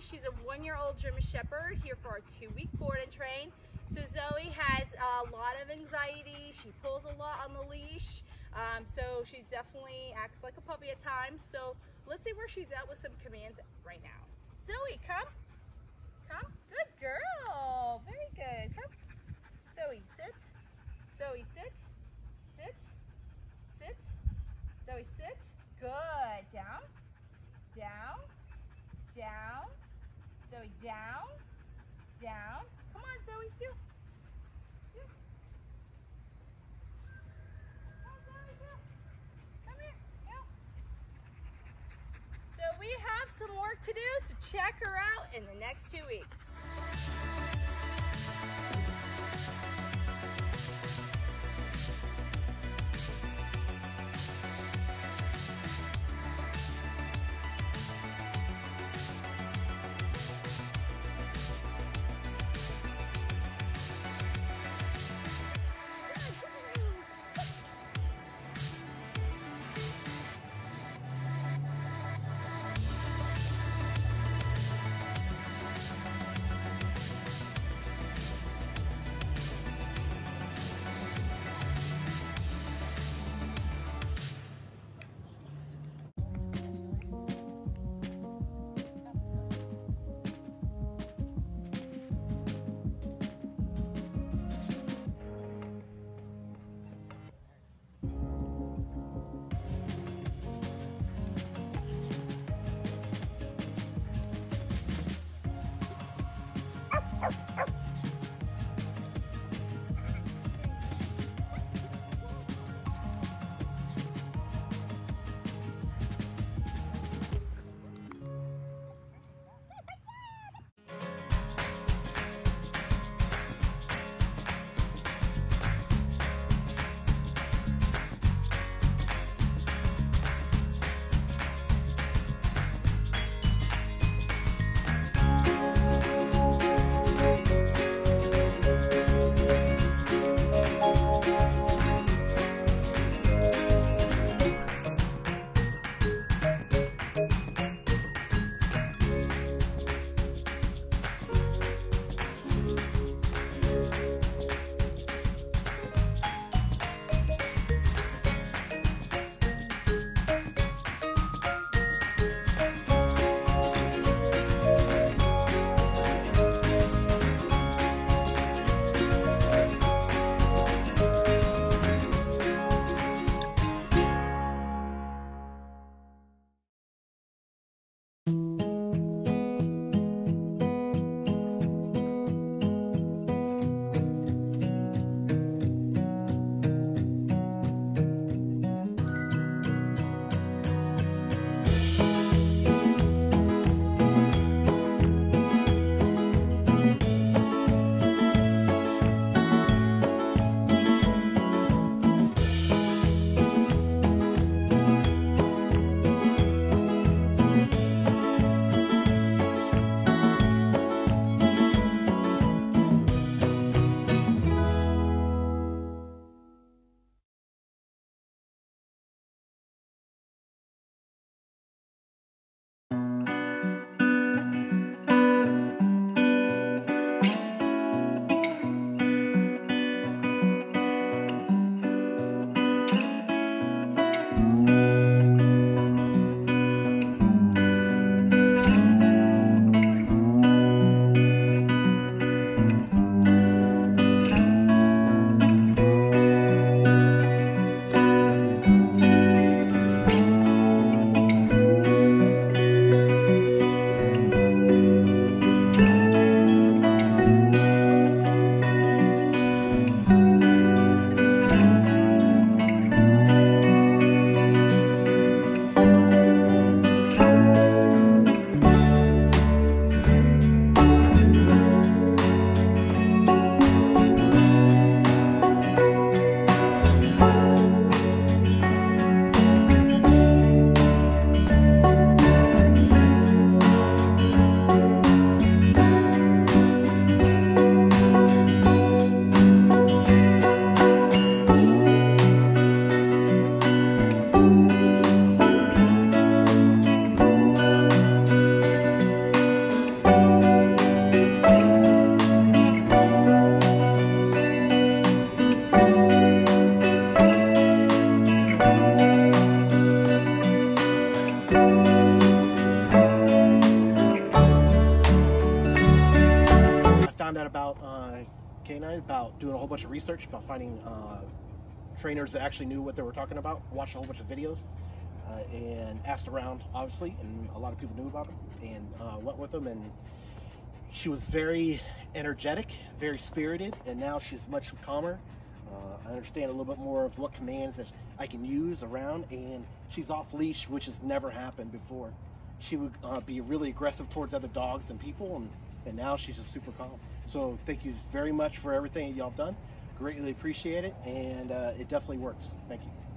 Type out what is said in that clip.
She's a 1-year-old German Shepherd here for our 2-week board and train. So Zoe has a lot of anxiety. She pulls a lot on the leash. So she's definitely acts like a puppy at times. So let's see where she's at with some commands right now. Zoe, come. Come. Good girl. Very good. Come. Zoe, sit. Zoe, sit. Sit. Sit. Zoe, sit. Good. Down. Down. Down. Zoe, down. Down. Come on, Zoe. Feel. Feel. Come on, Zoe. Feel. Come here. Go. So we have some work to do, so check her out in the next 2 weeks. K9 about doing a whole bunch of research, about finding trainers that actually knew what they were talking about, watched a whole bunch of videos, and asked around, obviously, and a lot of people knew about them, and went with them, and she was very energetic, very spirited, and now she's much calmer. I understand a little bit more of what commands that I can use around, and she's off leash, which has never happened before. She would be really aggressive towards other dogs and people, and now she's just super calm. So thank you very much for everything that y'all have done. Greatly appreciate it, and it definitely works. Thank you.